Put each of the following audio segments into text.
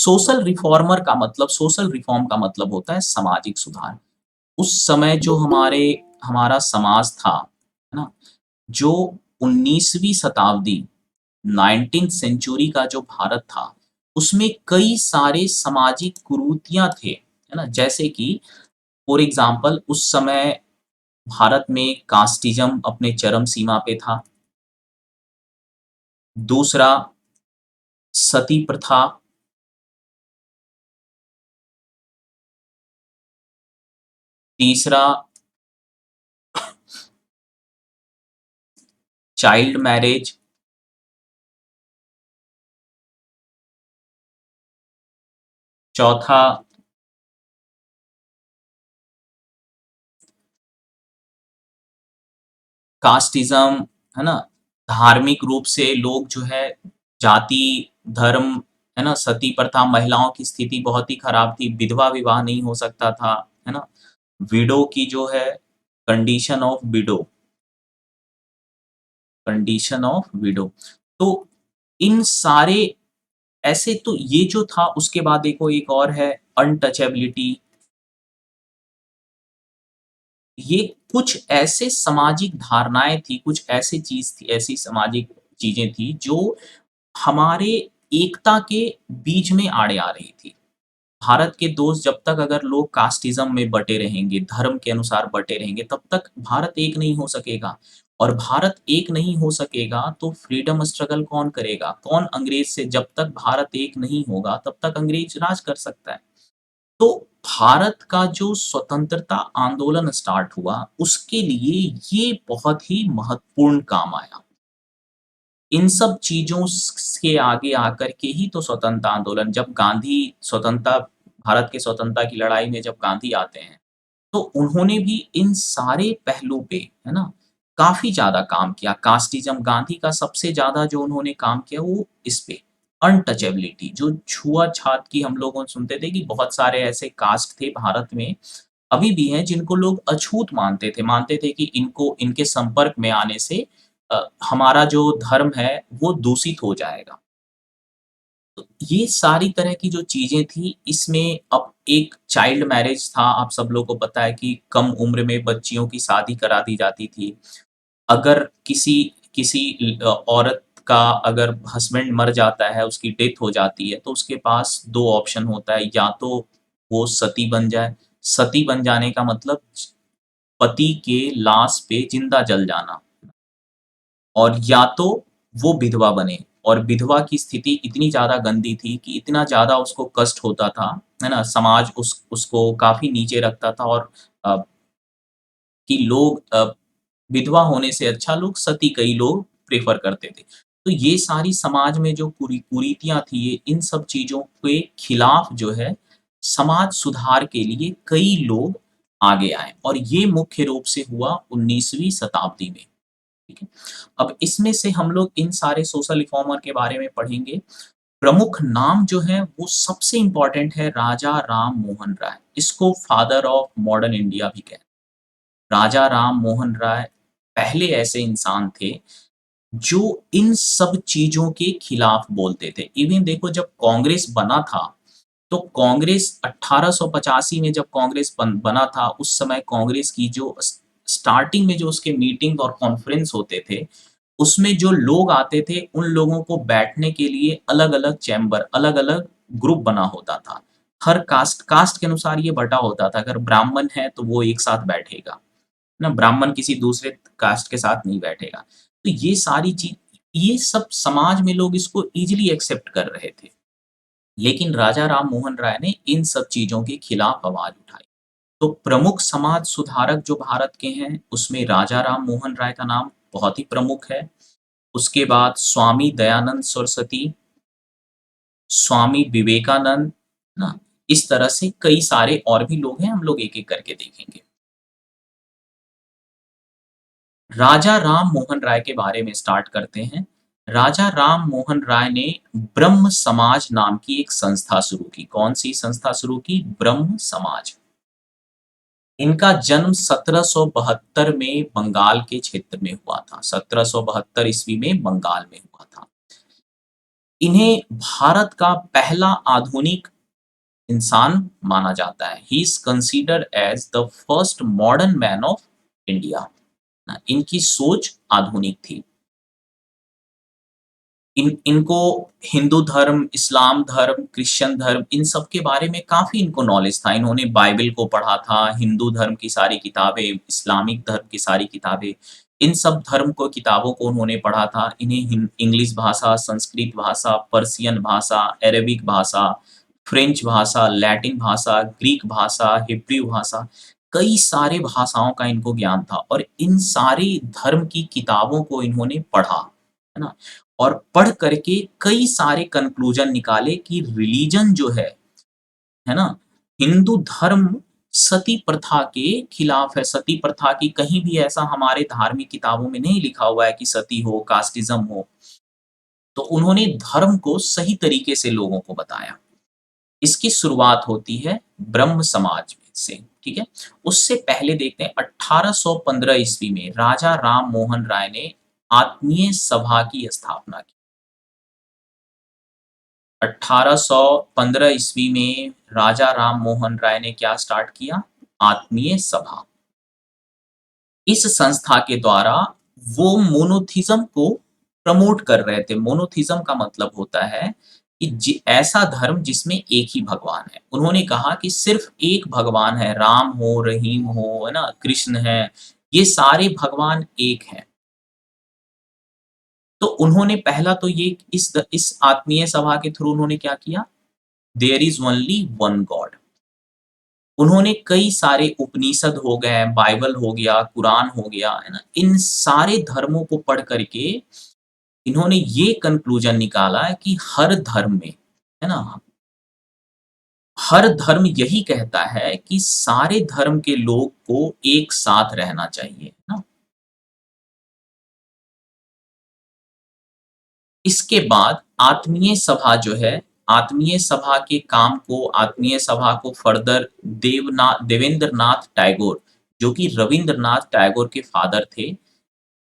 Social reformer का मतलब social reform का मतलब होता है सामाजिक सुधार। उस समय जो हमारा समाज था, है ना? जो 19वीं शताब्दी 19th सेंचुरी का जो भारत था, उसमें कई सारे सामाजिक कुरीतियाँ थे, है ना? जैसे कि फॉर एग्ज़ाम्पल उस समय भारत में कास्टिज़्म अपने चरम सीमा पे था। दूसरा सती प्रथा, तीसरा चाइल्ड मैरेज, चौथा कास्टिज़्म, है ना? धार्मिक रूप से लोग जो है जाति, धर्म, है ना? सती प्रथा, महिलाओं की स्थिति बहुत ही खराब थी, विधवा विवाह नहीं हो सकता था, है ना? विडो की जो है कंडीशन ऑफ विडो। तो इन सारे ऐसे तो ये जो था उसके बाद देखो एक और है अनटचेबिलिटी। ये कुछ ऐसे सामाजिक धारणाएँ थी, कुछ ऐसी चीज़ थी, ऐसी सामाजिक चीज़ें थी जो हमारे एकता के बीच में आड़े आ रही थी। भारत के दोस्त जब तक अगर लोग कास्टिज़्म में बँटे रहेंगे, धर्म के अनुसार बँटे रहेंगे, तब तक भारत एक नहीं हो सकेगा और भारत एक नहीं हो सकेगा तो फ्रीडम स्ट्रगल कौन करेगा? कौन अंग्रेज़ से जब तक भारत एक नहीं होगा, तब तक अंग्रेज़ राज कर सकता है। तो भारत का जो स्वतंत्रता आंदोलन स्टार्ट हुआ, उसके लिए ये बहुत ही महत्वपूर्ण काम आया। इन सब चीज़ों के आगे आकर के ही तो स्वतंत्रता आंदोलन जब गांधी स्वतंत्रता भारत के स्वतंत्रता की लड़ाई में जब गांधी आते हैं, तो उन्होंने भी इन सारे पहलू पे, है ना? काफ़ी ज़्यादा काम किया। कास्टिज़्म गांधी का सबसे ज़्यादा जो उन्होंने काम किया वो इस पे, अनटचेबिलिटी जो छुआ-छात की हम लोग सुनते थे कि बहुत सारे ऐसे कास्ट थे भारत में, अभी भी हैं जिनको लोग अछूत मानते थे कि इनको इनके संपर्क में आने से हमारा जो धर्म है वो दूषित हो जाएगा। तो ये सारी तरह की जो चीज़ें थी इसमें अब एक चाइल्ड मैरेज था, आप सब लोगों को पता है कि कम उम्र में बच्चियों की शादी करा दी जाती थी। अगर किसी किसी औरत का अगर हस्बैंड मर जाता है, उसकी डेथ हो जाती है, तो उसके पास 2 ऑप्शन होता है, या तो वो सती बन जाए। सती बन जाने का मतलब पति के लाश पे ज़िंदा जल जाना। और या तो वो विधवा बने और विधवा की स्थिति इतनी ज़्यादा गंदी थी कि इतना ज़्यादा उसको कष्ट होता था, है ना? समाज उसको काफ़ी नीचे रखता था और अ, कि लोग विधवा होने से अच्छा लोग सती कई लोग प्रेफ़र करते थे। तो ये सारी समाज में जो कुरीतियाँ थी, ये इन सब चीज़ों के खिलाफ जो है समाज सुधार के लिए कई लोग आगे आए और ये मुख्य रूप से हुआ 19वीं शताब्दी में। ठीक है? अब इसमें से हम लोग इन सारे सोशल रिफॉर्मर के बारे में पढ़ेंगे। प्रमुख नाम जो है वो सबसे इम्पोर्टेंट है राजा राम मोहन राय। इसको फादर ऑफ मॉडर्न इंडिया भी कहते हैं। राजा राम मोहन राय पहले ऐसे इंसान थे जो इन सब चीज़ों के खिलाफ बोलते थे। इवन देखो जब कांग्रेस बना था, तो कांग्रेस 1885 में जब कांग्रेस बना था, उस समय कांग्रेस की जो स्टार्टिंग में जो उसके मीटिंग और कॉन्फ्रेंस होते थे, उसमें जो लोग आते थे, उन लोगों को बैठने के लिए अलग-अलग चैम्बर, अलग-अलग ग्रुप बना होता था। हर कास्ट के अनुसार ये बँटा होता था। अगर ब्राह्मण है, तो वो एक साथ बैठेगा, ना ब्राह्मण किसी दूसरे कास्ट के साथ नहीं बैठेगा। तो ये सारी चीज़ ये सब समाज में लोग इसको ईज़िली एक्सेप्ट कर रहे थे। लेकिन राजा राम मोहन राय ने इन सब चीज़ों के खिलाफ आवाज़ उठाई। तो प्रमुख समाज सुधारक जो भारत के हैं, उसमें राजा राम मोहन राय का नाम बहुत ही प्रमुख है। उसके बाद स्वामी दयानंद सरस्वती, स्वामी विवेकानंद, ना? इस तरह से कई सारे और भी लोग हैं, हम लोग एक-एक करके देखेंगे। राजा राम मोहन राय के बारे में स्टार्ट करते हैं। राजा राम मोहन राय ने ब्रह्म समाज नाम की एक संस्था शुरू की। कौन-सी संस्था शुरू की? ब्रह्म समाज। इनका जन्म 1772 में बंगाल के क्षेत्र में हुआ था। 1772 ईस्वी में बंगाल में हुआ था। इन्हें भारत का पहला आधुनिक इंसान माना जाता है। He is considered as the first modern man of India. इनकी सोच आधुनिक थी। इनको हिंदू धर्म, इस्लाम धर्म, क्रिश्चियन धर्म इन सब के बारे में काफ़ी इनको नॉलेज था। इन्होंने बाइबल को पढ़ा था, हिंदू धर्म की सारी किताबें, इस्लामिक धर्म की सारी किताबें, इन सब धर्म को किताबों को उन्होंने पढ़ा था। इन्हें इंग्लिश भाषा, संस्कृत भाषा, पर्शियन भाषा, अरेबिक भाषा, फ्रेंच भाषा, लैटिन भाषा, ग्रीक भाषा, हिब्रू भाषा, कई सारे भाषाओं का इनको ज्ञान था और इन सारी धर्म की किताबों को इन्होंने पढ़ा, है ना? और पढ़ करके कई सारे कंक्लूजन निकाले कि रिलीजन जो है ना? हिंदू धर्म सती प्रथा के खिलाफ है। सती प्रथा की कहीं भी ऐसा हमारे धार्मिक किताबों में नहीं लिखा हुआ है कि सती हो, कास्टिज़्म हो। तो उन्होंने धर्म को सही तरीके से लोगों को बताया। इसकी शुरुआत होती है ब्रह्म समाज से, ठीक है? उससे पहले देखते हैं 1815 ईस्वी में राजा राम मोहन राय ने आत्मीय सभा की स्थापना की। 1815 ईस्वी में राजा राम मोहन राय ने क्या स्टार्ट किया? आत्मीय सभा। इस संस्था के द्वारा वो मोनोथिज़्म को प्रमोट कर रहे थे। मोनोथिज़्म का मतलब होता है कि ऐसा धर्म जिसमें एक ही भगवान है। उन्होंने कहा कि सिर्फ़ एक भगवान है, राम हो, रहीम हो, है ना? कृष्ण है, ये सारे भगवान एक हैं। तो उन्होंने पहला तो ये इस आत्मीय सभा के थ्रू उन्होंने क्या किया? There is only one God. उन्होंने कई सारे उपनिषद हो गए, बाइबल हो गया, कुरान हो गया, है ना? इन सारे धर्मों को पढ़ कर के इन्होंने ये कन्क्लूज़न निकाला है कि हर धर्म में, है ना? हर धर्म यही कहता है कि सारे धर्म के लोग को एक साथ रहना चाहिए, है ना? इसके बाद आत्मीय सभा जो है, आत्मीय सभा के काम को आत्मीय सभा को फर्दर देवेंद्रनाथ टैगोर, जो कि रवींद्रनाथ टैगोर के फादर थे,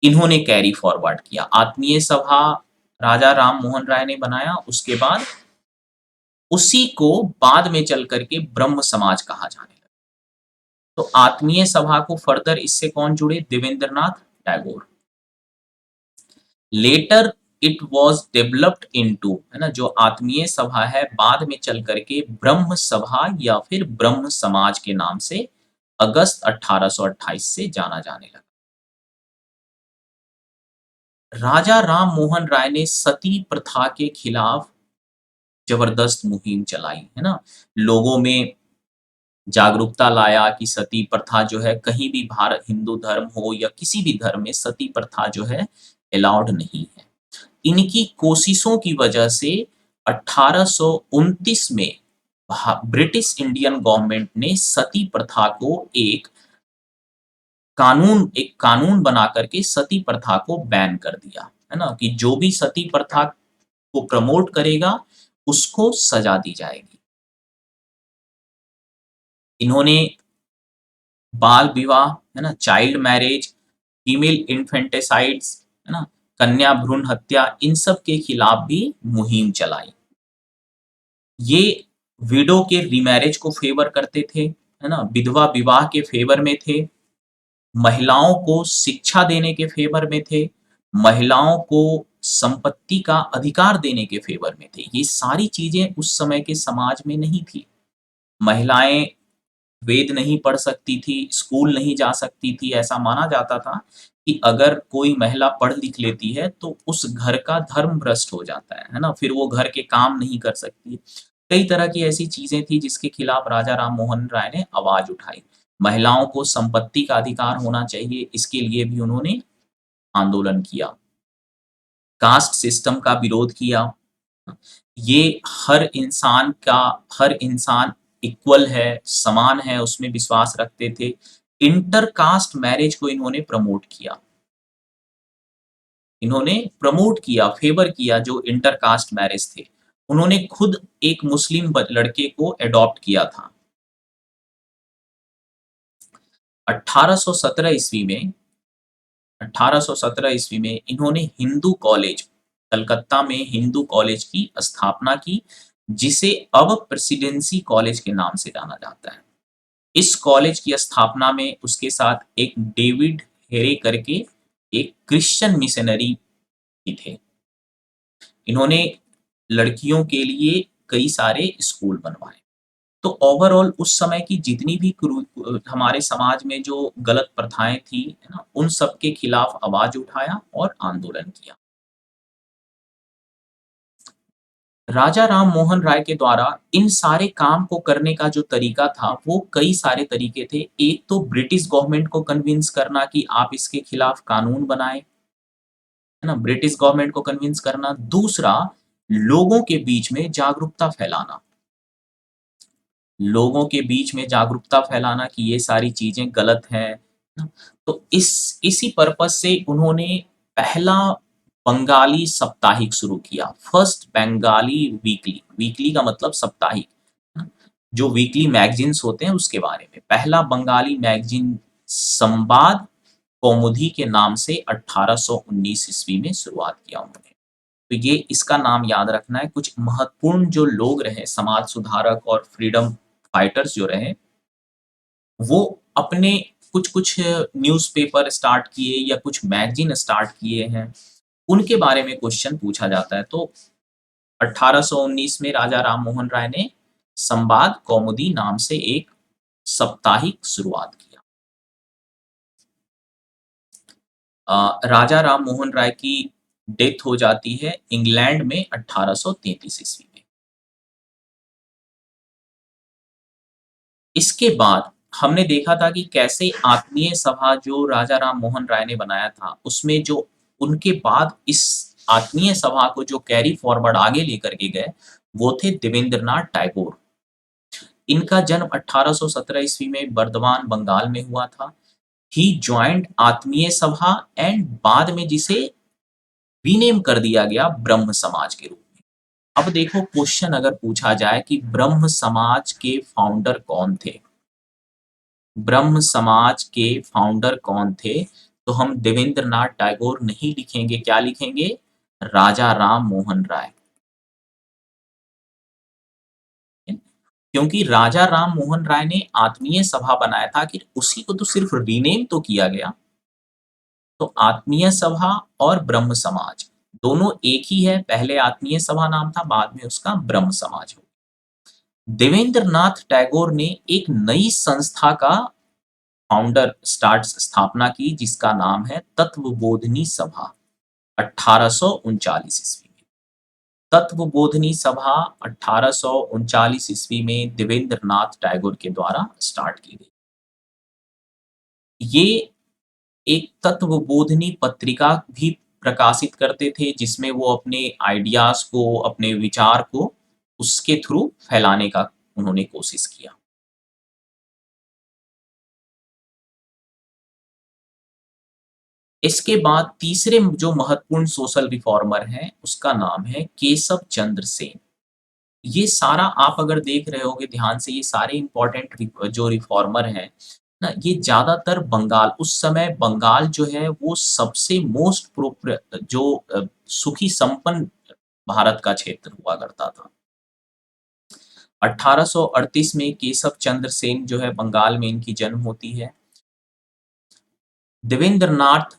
इन्होंने कैरी फॉरवर्ड किया। आत्मीय सभा राजा राम मोहन राय ने बनाया, उसके बाद उसी को बाद में चल कर के ब्रह्म समाज कहा जाने लगा। तो आत्मीय सभा को फर्दर इससे कौन जुड़े? Devendranath Tagore. Later it was developed into, है ना? जो आत्मीय सभा है बाद में चल कर के ब्रह्म सभा या फिर ब्रह्म समाज के नाम से अगस्त 1828 से जाना जाने लगा। राजा राम मोहन राय ने सती प्रथा के खिलाफ जबरदस्त मुहिम चलाई, है ना? लोगों में जागरूकता लाया कि सती प्रथा जो है कहीं भी भारत हिंदू धर्म हो या किसी भी धर्म में सती प्रथा जो है अलाउड नहीं है। इनकी कोशिशों की वजह से 1829 में ब्रिटिश इंडियन गवर्नमेंट ने सती प्रथा को एक कानून बना करके सती प्रथा को बैन कर दिया, है ना? कि जो भी सती प्रथा को प्रमोट करेगा, उसको सजा दी जाएगी। इन्होंने बाल विवाह, है ना? चाइल्ड मैरेज, फीमेल इन्फेंटिसाइड्स, है ना? कन्या भ्रूण हत्या, इन सब के खिलाफ भी मुहिम चलाई। ये विडो के रीमैरेज को फ़ेवर करते थे, है ना? विधवा विवाह के फ़ेवर में थे, महिलाओं को शिक्षा देने के फ़ेवर में थे, महिलाओं को संपत्ति का अधिकार देने के फ़ेवर में थे। ये सारी चीज़ें उस समय के समाज में नहीं थी। महिलाएँ वेद नहीं पढ़ सकती थी, स्कूल नहीं जा सकती थी, ऐसा माना जाता था कि अगर कोई महिला पढ़ लिख लेती है, तो उस घर का धर्म भ्रष्ट हो जाता है ना? फिर वो घर के काम नहीं कर सकती। कई तरह की ऐसी चीज़ें थी जिसके खिलाफ राजा राम मोहन राय ने आवाज़ उठाई। महिलाओं को संपत्ति का अधिकार होना चाहिए, इसके लिए भी उन्होंने आंदोलन किया। कास्ट सिस्टम का विरोध किया। ये हर इंसान इक्वल है, समान है, उसमें विश्वास रखते थे। इंटर कास्ट मैरिज को इन्होंने प्रमोट किया। इन्होंने प्रमोट किया, फ़ेवर किया जो इंटर कास्ट मैरिज थे। उन्होंने खुद एक मुस्लिम लड़के को एडॉप्ट किया था। 1817 ईस्वी में 1817 ईस्वी में इन्होंने हिंदू कॉलेज कलकत्ता में हिंदू कॉलेज की स्थापना की, जिसे अब प्रेसिडेंसी कॉलेज के नाम से जाना जाता है। इस कॉलेज की स्थापना में उसके साथ एक डेविड हेरे करके एक क्रिश्चियन मिशनरी भी थे। इन्होंने लड़कियों के लिए कई सारे स्कूल बनवाए। तो ओवरऑल उस समय की जितनी भी हमारे समाज में जो गलत प्रथाएँ थी, है ना? उन सब के खिलाफ आवाज़ उठाया और आंदोलन किया। राजा राम मोहन राय के द्वारा इन सारे काम को करने का जो तरीका था, वो कई सारे तरीके थे। एक तो ब्रिटिश गवर्नमेंट को कन्विंस करना कि आप इसके खिलाफ कानून बनाएँ, है ना? ब्रिटिश गवर्नमेंट को कन्विंस करना। दूसरा, लोगों के बीच में जागरूकता फैलाना। लोगों के बीच में जागरूकता फैलाना कि ये सारी चीज़ें गलत हैं, है ना? तो इसी पर्पज़ से उन्होंने पहला बंगाली साप्ताहिक शुरू किया, फर्स्ट बंगाली वीकली, वीकली का मतलब साप्ताहिक, है ना? जो वीकली मैगज़ीन्स होते हैं उसके बारे में। पहला बंगाली मैगज़ीन संवाद कौमुदी के नाम से 1819 ईस्वी में शुरुआत किया उन्होंने। तो ये इसका नाम याद रखना है। कुछ महत्वपूर्ण जो लोग रहे, समाज सुधारक और फ्रीडम फाइटर्स जो रहे, वो अपने कुछ-कुछ न्यूज़पेपर स्टार्ट किए या कुछ मैगज़ीन स्टार्ट किए हैं, उनके बारे में क्वेश्चन पूछा जाता है। तो 1819 में राजा राम मोहन राय ने संवाद कौमुदी नाम से एक साप्ताहिक शुरुआत किया। राजा राम मोहन राय की डेथ हो जाती है इंग्लैंड में 1833 ईस्वी में। इसके बाद हमने देखा था कि कैसे आत्मीय सभा जो राजा राम मोहन राय ने बनाया था, उसमें जो उनके बाद इस आत्मीय सभा को जो कैरी फॉरवर्ड आगे लेकर के गए, वो थे देवेंद्रनाथ टैगोर। इनका जन्म 1817 ईस्वी में बर्दवान, बंगाल में हुआ था। ही जॉइंड आत्मीय सभा एंड बाद में जिसे रीनेम कर दिया गया ब्रह्म समाज के रूप में। अब देखो क्वेश्चन अगर पूछा जाए कि ब्रह्म समाज के फाउंडर कौन थे? ब्रह्म समाज के फाउंडर कौन थे? तो हम देवेंद्रनाथ टैगोर नहीं लिखेंगे, क्या लिखेंगे? राजा राम मोहन राय। क्योंकि राजा राम मोहन राय ने आत्मीय सभा बनाया था, आखिर उसी को तो सिर्फ रीनेम तो किया गया। तो आत्मीय सभा और ब्रह्म समाज दोनों एक ही है। पहले आत्मीय सभा नाम था, बाद में उसका ब्रह्म समाज हो। देवेंद्रनाथ टैगोर ने एक नई संस्था का स्थापना की, जिसका नाम है तत्वबोधिनी सभा 1839 ईस्वी में। तत्वबोधिनी सभा 1839 ईस्वी में देवेंद्रनाथ टैगोर के द्वारा स्टार्ट की गई। ये एक तत्वबोधिनी पत्रिका भी प्रकाशित करते थे, जिसमें वो अपने आइडियाज़ को, अपने विचार को उसके थ्रू फैलाने का उन्होंने कोशिश किया। इसके बाद तीसरे जो महत्वपूर्ण सोशल रिफॉर्मर हैं, उसका नाम है केशव चंद्र सेन। ये सारा आप अगर देख रहे होगे ध्यान से, ये सारे इम्पोर्टेंट जो रिफॉर्मर हैं ना, ये ज़्यादातर बंगाल, उस समय बंगाल जो है वो सबसे मोस्ट सुखी संपन्न भारत का क्षेत्र हुआ करता था। 1838 में केशव चंद्र सेन जो है बंगाल में इनकी जन्म होती है। देवेंद्रनाथ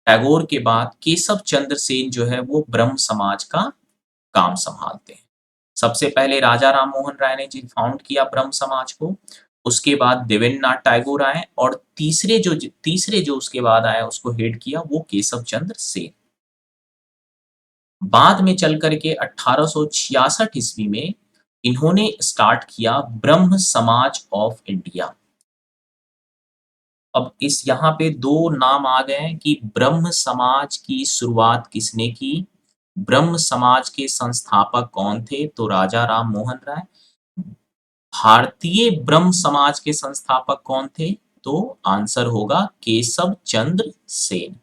टैगोर के बाद केशव चंद्र सेन जो है वो ब्रह्म समाज का काम सँभालते हैं। सबसे पहले राजा राम मोहन राय ने जी फाउंड किया ब्रह्म समाज को, उसके बाद देवेंद्रनाथ टैगोर आए और तीसरे जो उसके बाद आया उसको हेड किया वो केशव चंद्र सेन। बाद में चल कर के 1866 ईस्वी में इन्होंने स्टार्ट किया ब्रह्म समाज ऑफ इंडिया। अब इस यहाँ पे 2 नाम आ गए हैं कि ब्रह्म समाज की शुरुआत किसने की? ब्रह्म समाज के संस्थापक कौन थे? तो राजा राम मोहन राय। भारतीय ब्रह्म समाज के संस्थापक कौन थे? तो आंसर होगा केशव चंद्र सेन।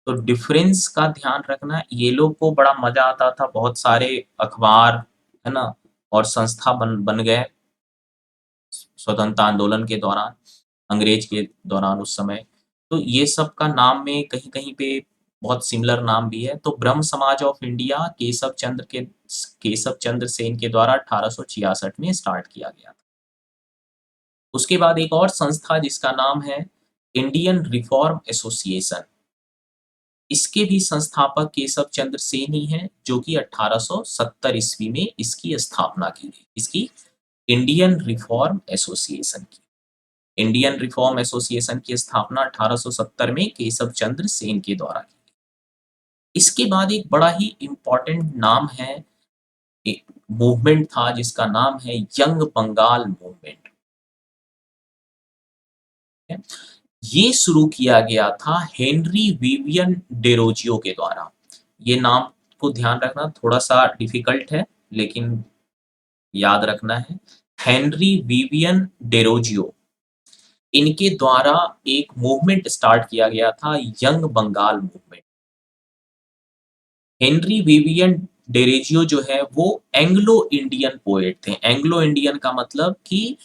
तो डिफरेंस का ध्यान रखना, ये लोग को बड़ा मजा आता था, बहुत सारे अखबार, है ना? और संस्था बन बन गए स्वतंत्रता आंदोलन के दौरान, अंग्रेज के दौरान उस समय। तो ये सब का नाम में कहीं-कहीं पे बहुत सिमिलर नाम भी है। तो ब्रह्म समाज ऑफ इंडिया केशव चंद्र सेन के द्वारा 1866 में स्टार्ट किया गया। उसके बाद एक और संस्था जिसका नाम है इंडियन रिफॉर्म एसोसिएशन। इसके भी संस्थापक केशव चंद्र सेन ही हैं, जो कि 1870 ईस्वी में इसकी स्थापना की गई। इसकी इंडियन रिफॉर्म एसोसिएशन की इंडियन रिफॉर्म एसोसिएशन की स्थापना 1870 में केशव चंद्र सेन के द्वारा की। इसके बाद एक बड़ा ही इम्पोर्टेंट नाम है, एक मूवमेंट था जिसका नाम है यंग बंगाल मूवमेंट। ये शुरू किया गया था हेनरी विवियन डेरोजियो के द्वारा। ये नाम को ध्यान रखना थोड़ा सा डिफिकल्ट है, लेकिन याद रखना है। हेनरी विवियन डेरोजियो, इनके द्वारा एक मूवमेंट स्टार्ट किया गया था, young Bengal movement. Henry Vivian Derozio जो है वो एंग्लो इंडियन पोएट थे। एंग्लो इंडियन का मतलब कि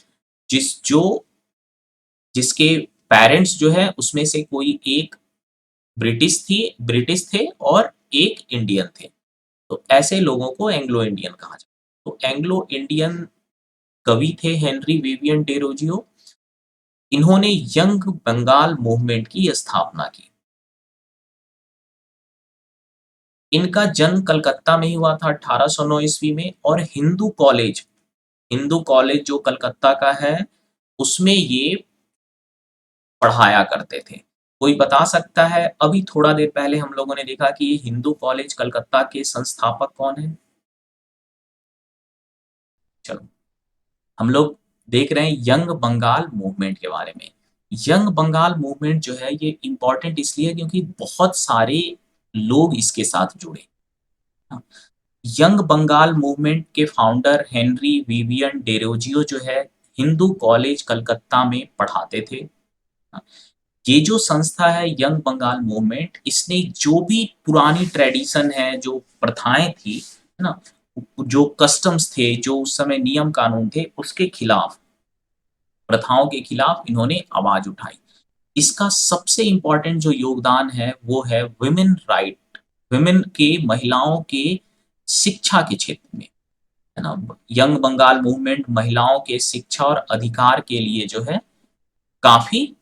जिसके पेरेंट्स जो है उसमें से कोई एक ब्रिटिश थे और एक इंडियन थे। तो ऐसे लोगों को एंग्लो इंडियन कहा जाता है। तो एंग्लो इंडियन कवि थे हेनरी विवियन डेरोजियो। इन्होंने यंग बंगाल मूवमेंट की स्थापना की। इनका जन्म कलकत्ता में ही हुआ था 1809 ईस्वी में, और हिंदू कॉलेज जो कलकत्ता का है उसमें ये पढ़ाया करते थे। कोई बता सकता है, अभी थोड़ा देर पहले हम लोगों ने देखा कि ये हिंदू कॉलेज कलकत्ता के संस्थापक कौन है? चलो, हम लोग देख रहे हैं यंग बंगाल मूवमेंट के बारे में। यंग बंगाल मूवमेंट जो है ये इंपॉर्टेंट इसलिए क्योंकि बहुत सारे लोग इसके साथ जुड़े। यंग बंगाल मूवमेंट के फाउंडर हेनरी विवियन डेरोजियो जो है हिंदू कॉलेज कलकत्ता में पढ़ाते थे। ये जो संस्था है यंग बंगाल मूवमेंट, इसने जो भी पुरानी ट्रेडिशन है, जो प्रथाएं थी, है ना, जो कस्टम्स थे, जो उस समय नियम कानून थे, उसके खिलाफ, प्रथाओं के खिलाफ इन्होंने आवाज उठाई। इसका सबसे इम्पोर्टेंट जो योगदान है वो है विमेन के, महिलाओं के शिक्षा के क्षेत्र में, है ना। यंग बंगाल मूवमेंट महिलाओं के शिक्षा और अधिकार के लिए जो है काफी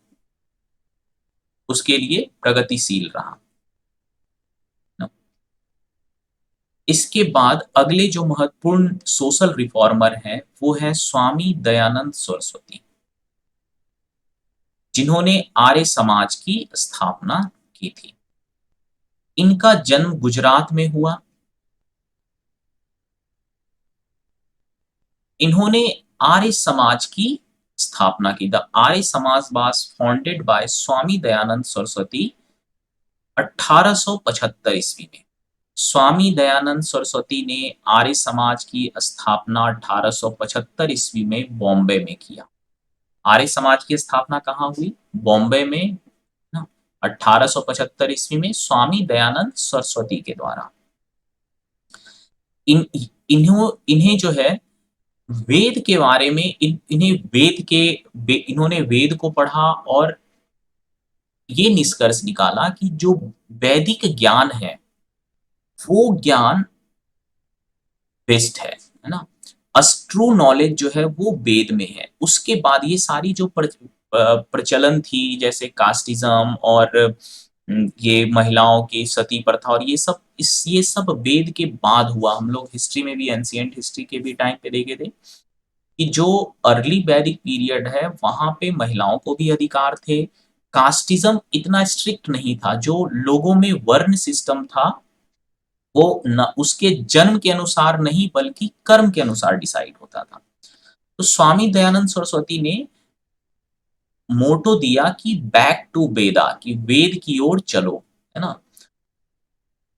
उसके लिए प्रगतिशील रहा। ना। इसके बाद अगले जो महत्वपूर्ण सोशल रिफॉर्मर हैं वो है स्वामी दयानंद सरस्वती, जिन्होंने आर्य समाज की स्थापना की थी। इनका जन्म गुजरात में हुआ। इन्होंने आर्य समाज की स्थापना की। The Arya Samaj was founded by Swami Dayanand Saraswati 1875 ईस्वी में। स्वामी दयानंद सरस्वती ने आर्य समाज की स्थापना 1875 ईस्वी में बॉम्बे में किया। आर्य समाज की स्थापना कहाँ हुई? बॉम्बे में ना, 1875 ईस्वी में स्वामी दयानंद सरस्वती के द्वारा। इन्हें जो है वेद के बारे में, इन्होंने वेद को पढ़ा और ये निष्कर्ष निकाला कि जो वैदिक ज्ञान है वो ज्ञान बेस्ट है ना। अस्ट्रू नॉलेज जो है वो वेद में है। उसके बाद ये सारी जो प्रचलन थी, जैसे कास्टिज्म और ये महिलाओं की सती प्रथा और ये सब वेद के बाद हुआ। हम लोग हिस्ट्री में भी, एंशिएंट हिस्ट्री के भी टाइम पे देखे थे कि जो अर्ली वैदिक पीरियड है वहां पे महिलाओं को भी अधिकार थे। कास्टिज्म इतना स्ट्रिक्ट नहीं था। जो लोगों में वर्ण सिस्टम था वो न उसके जन्म के अनुसार नहीं बल्कि कर्म के अनुसार डिसाइड होता था। तो स्वामी दयानंद सरस्वती ने मोटो दिया कि बैक टू वेदा, कि वेद की ओर चलो, है ना।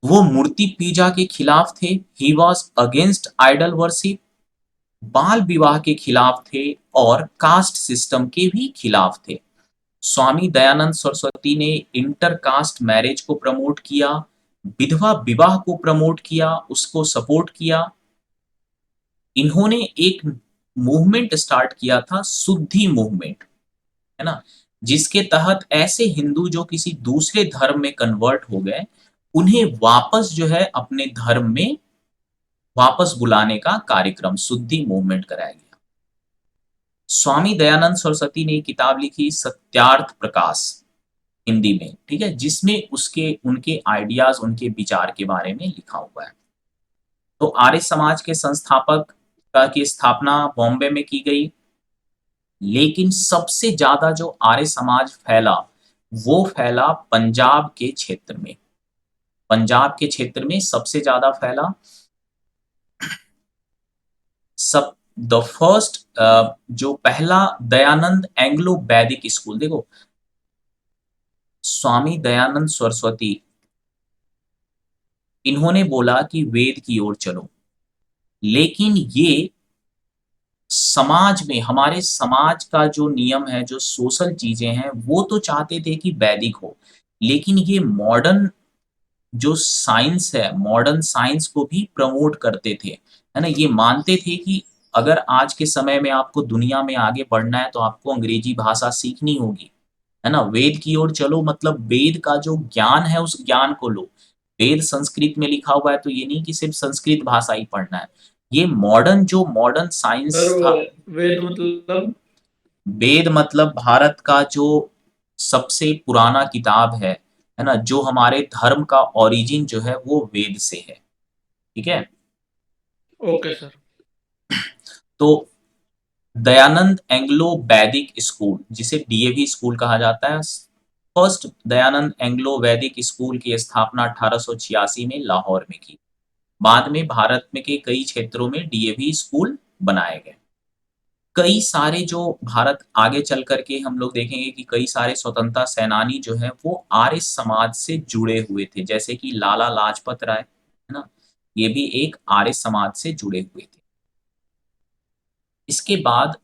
वो मूर्ति पूजा के खिलाफ थे। He was against idol worship, बाल विवाह के खिलाफ थे और कास्ट सिस्टम के भी खिलाफ थे। स्वामी दयानंद सरस्वती ने इंटरकास्ट मैरिज को प्रमोट किया, विधवा विवाह को प्रमोट किया, उसको सपोर्ट किया। इन्होंने एक मूवमेंट स्टार्ट किया था, शुद्धि मूवमेंट, है ना, जिसके तहत ऐसे हिंदू जो किसी दूसरे धर्म में कन्वर्ट हो गए उन्हें वापस जो है अपने धर्म में वापस बुलाने का कार्यक्रम शुद्धि मूवमेंट कराया गया। स्वामी दयानंद सरस्वती ने एक किताब लिखी सत्यार्थ प्रकाश हिंदी में, ठीक है? जिसमें उसके उनके आइडियाज़, उनके विचार के बारे में लिखा हुआ है। तो आर्य समाज के संस्थापक की स्थापना बॉम्बे में की गई, लेकिन सबसे ज़्यादा जो आर्य समाज फैला, वो फैला पंजाब के क्षेत्र में। पंजाब के क्षेत्र में सबसे ज़्यादा फैला। सब द फर्स्ट जो पहला दयानंद एंग्लो वैदिक स्कूल, देखो स्वामी दयानंद सरस्वती, इन्होंने बोला कि वेद की ओर चलो, लेकिन ये समाज में, हमारे समाज का जो नियम है, जो सोशल चीजें हैं, वो तो चाहते थे कि वैदिक हो, लेकिन ये मॉडर्न जो साइंस है, मॉडर्न साइंस को भी प्रमोट करते थे, है ना? ये मानते थे कि अगर आज के समय में आपको दुनिया में आगे बढ़ना है, तो आपको अंग्रेजी भाषा सीखनी होगी, है ना? वेद की ओर चलो मतलब वेद का जो ज्ञान है, उस ज्ञान को लो। वेद संस्कृत में लिखा हुआ है, तो ये नहीं कि सिर्फ संस्कृत भाषा ही पढ़ना है। ये मॉडर्न जो मॉडर्न सर साइंस वो था, वेद मतलब? वेद मतलब भारत का जो सबसे पुराना किताब है ना? जो हमारे धर्म का ओरिजिन जो है वो वेद से है, ठीक है? Okay sir. तो दयानंद एंग्लो वैदिक स्कूल, जिसे डीएवी स्कूल कहा जाता है, फर्स्ट दयानंद एंग्लो वैदिक स्कूल की स्थापना 1886 में लाहौर में की। बाद में भारत में के कई क्षेत्रों में डीएवी स्कूल बनाए गए। कई सारे जो भारत आगे चल करके हम लोग देखेंगे कि कई सारे स्वतंत्रता सेनानी जो हैं वो आर्य समाज से जुड़े हुए थे, जैसे कि लाला लाजपत राय, है ना? ये भी एक आर्य समाज से जुड़े हुए थे। इसके बाद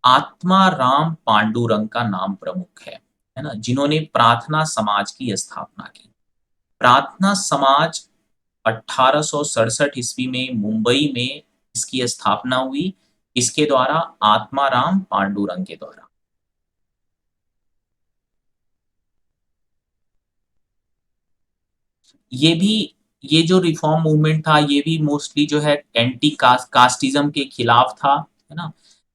आत्माराम पांडुरंग का नाम प्रमुख है ना? जिन्होंने प्रार्थना समाज की स्थापना की। प्रार्थना समाज 1867 ईस्वी में मुंबई में इसकी स्थापना हुई। इसके द्वारा आत्माराम पांडुरंग के द्वारा। ये भी ये जो रिफॉर्म मूवमेंट था, ये भी मोस्टली जो है एंटी कास्टिज्म के खिलाफ था, है ना?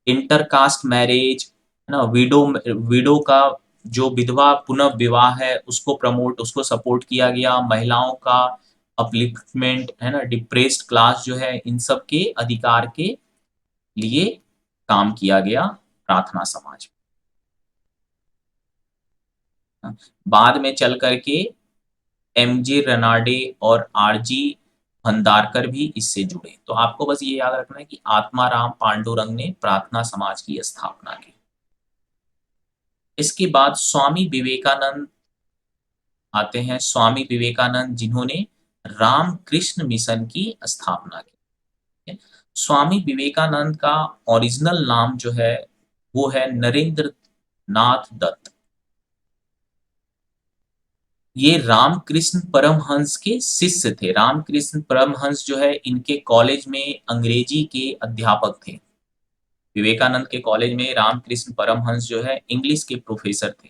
इंटर कास्ट मैरिज, है ना? विडो का जो विधवा पुनः विवाह है, उसको प्रमोट, उसको सपोर्ट किया गया। महिलाओं का अपलिफ्टमेंट, है ना? डिप्रेस्ड क्लास जो है, इन सब के अधिकार के लिए काम किया गया प्रार्थना समाज में। बाद में चल करके एमजे रेनाडे और आरजी भंडारकर भी इससे जुड़े। तो आपको बस ये याद रखना है कि आत्माराम पांडुरंग ने प्रार्थना समाज की स्थापना की। इसके बाद स्वामी विवेकानंद आते हैं। स्वामी विवेकानंद जिन्होंने रामकृष्ण मिशन की स्थापना की है। स्वामी विवेकानंद का ओरिजिनल नाम जो है वो है नरेंद्र नाथ दत्त। ये रामकृष्ण परमहंस के शिष्य थे। रामकृष्ण परमहंस जो है, इनके कॉलेज में अंग्रेजी के अध्यापक थे। विवेकानंद के कॉलेज में रामकृष्ण परमहंस जो है इंग्लिश के प्रोफेसर थे।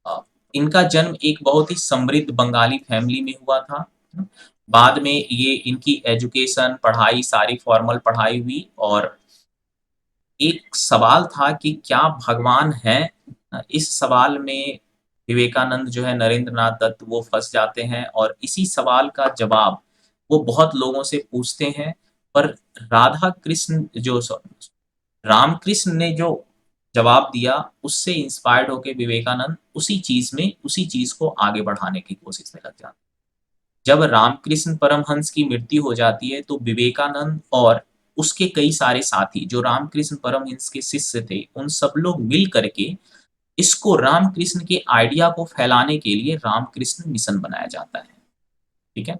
अ, इनका जन्म एक बहुत ही समृद्ध बंगाली फैमिली में हुआ था। बाद में ये इनकी एजुकेशन, पढ़ाई, सारी फॉर्मल पढ़ाई हुई, और एक सवाल था कि क्या भगवान है? इस सवाल में विवेकानंद जो है, नरेंद्र नाथ दत्त, वो फँस जाते हैं, और इसी सवाल का जवाब वो बहुत लोगों से पूछते हैं। पर राधा कृष्ण जो रामकृष्ण ने जो जवाब दिया, उससे इंस्पायर्ड होके विवेकानंद उसी चीज़ को आगे बढ़ाने की कोशिश में लग जाते हैं। जब रामकृष्ण परमहंस की मृत्यु हो जाती है, तो विवेकानंद और उसके कई सारे साथी जो रामकृष्ण परमहंस के शिष्य थे, उन सब लोग मिल करके इसको, रामकृष्ण के आइडिया को फैलाने के लिए रामकृष्ण मिशन बनाया जाता है। ठीक है?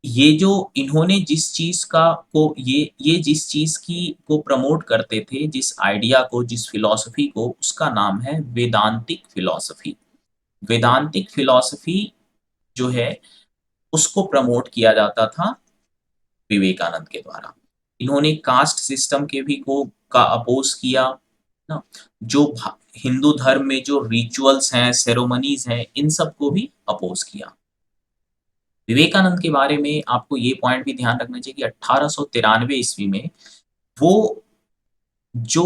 ये जो इन्होंने जिस चीज़ का को ये जिस चीज़ की को प्रमोट करते थे, जिस आइडिया को, जिस फिलॉसफी को, उसका नाम है वेदांतिक फिलॉसफी। वेदांतिक फिलॉसफी जो है, उसको प्रमोट किया जाता था विवेकानंद के द्वारा। इन्होंने कास्ट सिस्टम के भी को का अपोज किया। ना? जो हिंदू धर्म में जो रिचुअल्स हैं, सेरेमनीज़ हैं, इन सबको भी अपोज़ किया। विवेकानंद के बारे में आपको ये पॉइंट भी ध्यान रखना चाहिए कि 1893 ईस्वी में वो जो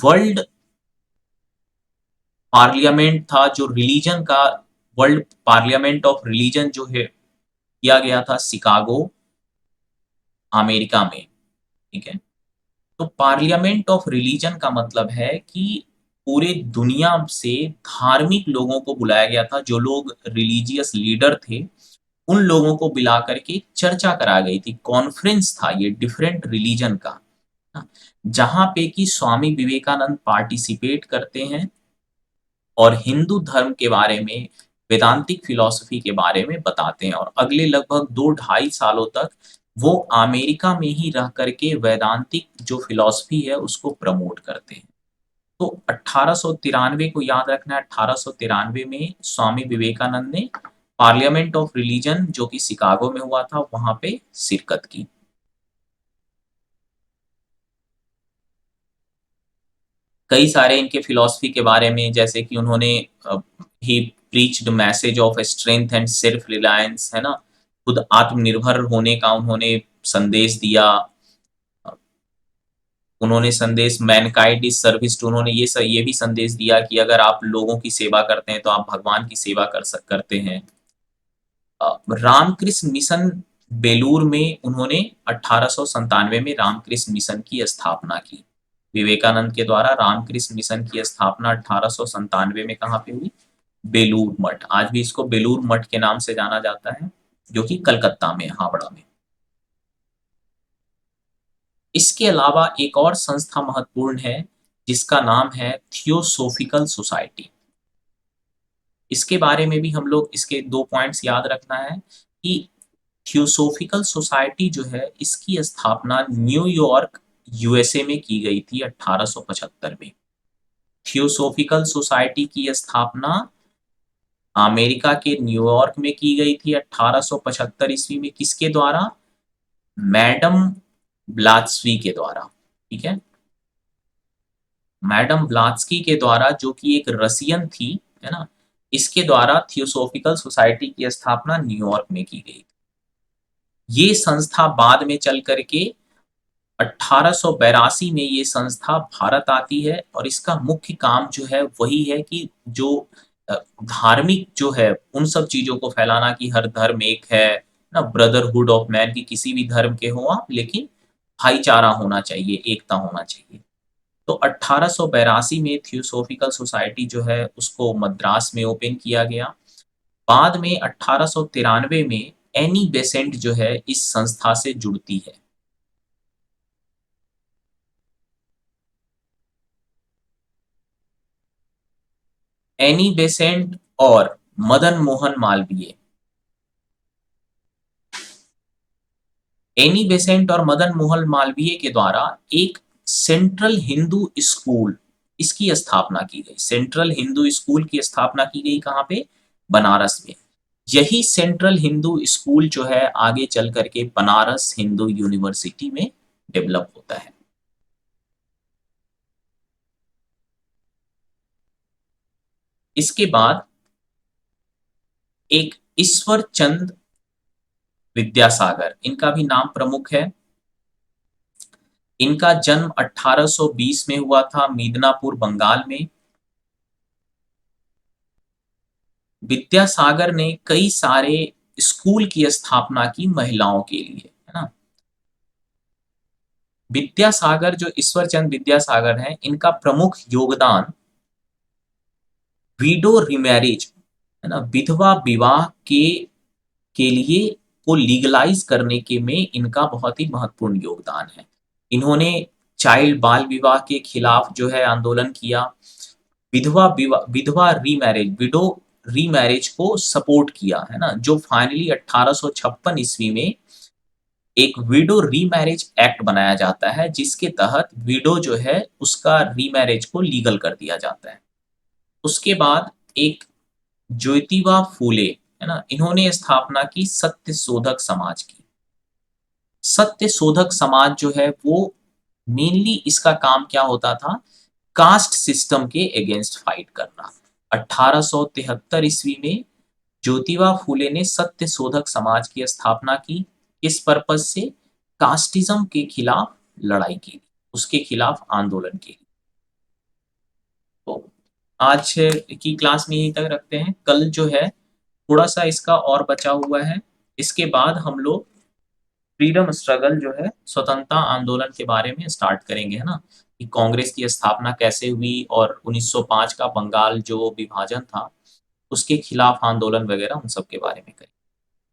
वर्ल्ड पार्लियामेंट था, जो रिलीजन का वर्ल्ड पार्लियामेंट ऑफ रिलीजन जो है किया गया था शिकागो, अमेरिका में, ठीक है? तो पार्लियामेंट ऑफ रिलीजन का मतलब है कि पूरे दुनिया से धार्मिक लोगों को बुलाया गया था, जो लोग रिलीजियस लीडर थे, उन लोगों को बुला करके चर्चा करा गई थी। कॉन्फ्रेंस था ये डिफरेंट रिलीजन का, हाँ, जहाँ पे कि स्वामी विवेकानंद पार्टिसिपेट करते हैं और हिंदू धर्म के बारे में, वेदांतिक फिलॉसफी के बारे में बताते हैं और अगले लगभग 2 ढाई सालों तक वो अमेरिका में ही रह करके वेदांतिक जो फिलॉसफी है उसको प्रमोट करते हैं। तो 1893 को याद रखना है, 1893 में स्वामी विवेकानंद ने पार्लियामेंट ऑफ रिलीजन जो कि शिकागो में हुआ था, वहाँ पे शिरकत की। कई सारे इनके फिलॉसफी के बारे में, जैसे कि उन्होंने ही preached message of strength and self reliance, है ना? खुद आत्मनिर्भर होने का उन्होंने संदेश दिया। उन्होंने संदेश मैनकाइंड इज सर्विस टू, उन्होंने ये भी संदेश दिया कि अगर आप लोगों की सेवा करते हैं तो आप भगवान की सेवा करते हैं। रामकृष्ण मिशन बेलूर में उन्होंने 1897 में रामकृष्ण मिशन की स्थापना की। विवेकानंद के द्वारा रामकृष्ण मिशन की स्थापना 1897 में कहाँ पे हुई? बेलूर मठ। आज भी इसको बेलूर मठ के नाम से जाना जाता है, जो कि कलकत्ता में, हावड़ा में। इसके अलावा एक और संस्था महत्वपूर्ण है जिसका नाम है थियोसोफिकल सोसाइटी। इसके बारे में भी हम लोग, इसके 2 पॉइंट्स याद रखना है कि थियोसोफिकल सोसाइटी जो है इसकी स्थापना न्यूयॉर्क यूएसए में की गई थी 1875 में। थियोसोफिकल सोसाइटी की स्थापना अमेरिका के न्यूयॉर्क में की गई थी 1875 ईस्वी में। किसके द्वारा? मैडम ब्लात्सवी के द्वारा, ठीक है? मैडम ब्लात्सकी के द्वारा, जो कि एक रसियन थी, है ना? इसके द्वारा थियोसोफिकल सोसाइटी की स्थापना न्यूयॉर्क में की गई। ये संस्था बाद में चल करके 1882 में ये संस्था भारत आती है और इसका मुख्य काम जो है वही है कि जो धार्मिक जो है उन सब चीज़ों को फैलाना कि हर धर्म एक है, ना? ब्रदरहुड ऑफ मैन, कि किसी भी धर्म के हो आप, लेकिन भाईचारा होना चाहिए, एकता होना चाहिए। तो 1882 में थियोसोफिकल सोसाइटी जो है उसको मद्रास में ओपन किया गया। बाद में 1893 में एनी बेसेंट जो है इस संस्था से जुड़ती है। एनी बेसेंट और मदन मोहन मालवीय। एनी बेसेंट और मदन मोहन मालवीय के द्वारा एक सेंट्रल हिंदू स्कूल, इसकी स्थापना की गई। सेंट्रल हिंदू स्कूल की स्थापना की गई कहाँ पे? बनारस में। यही सेंट्रल हिंदू स्कूल जो है आगे चल करके बनारस हिंदू यूनिवर्सिटी में डेवलप होता है। इसके बाद एक ईश्वर चंद विद्यासागर, इनका भी नाम प्रमुख है। इनका जन्म 1820 में हुआ था मिदनापुर, बंगाल में। विद्यासागर ने कई सारे स्कूल की स्थापना की महिलाओं के लिए, है ना? विद्यासागर, जो ईश्वरचंद विद्यासागर हैं, इनका प्रमुख योगदान विडो रिमैरिज, है ना? विधवा विवाह के लिए को लीगलाइज करने के में इनका बहुत ही महत्वपूर्ण योगदान है। इन्होंने चाइल्ड बाल विवाह के खिलाफ जो है आंदोलन किया। विधवा रीमैरिज, विडो रीमैरिज को सपोर्ट किया, है ना? जो फाइनली 1856 ईस्वी में एक विडो रीमैरिज एक्ट बनाया जाता है, जिसके तहत विडो जो है उसका रीमैरिज को लीगल कर दिया जाता है। उसके बाद एक ज्योतिबा फूले, है ना? इन्होंने स्थापना की सत्य शोधक समाज की। सत्य शोधक समाज जो है वो मेनली इसका काम क्या होता था? कास्ट सिस्टम के अगेंस्ट फाइट करना। 1873 ईस्वी में ज्योतिबा फूले ने सत्य शोधक समाज की स्थापना की। किस पर्पज से? कास्टिज्म के खिलाफ लड़ाई की, उसके खिलाफ आंदोलन की। तो आज की क्लास में यहीं तक रखते हैं। कल जो है थोड़ा सा इसका और बचा हुआ है, इसके बाद हम लोग फ्रीडम स्ट्रगल जो है, स्वतंत्रता आंदोलन के बारे में स्टार्ट करेंगे, है ना? कि कांग्रेस की स्थापना कैसे हुई और 1905 का बंगाल जो विभाजन था, उसके खिलाफ आंदोलन वगैरह उन सब के बारे में करेंगे।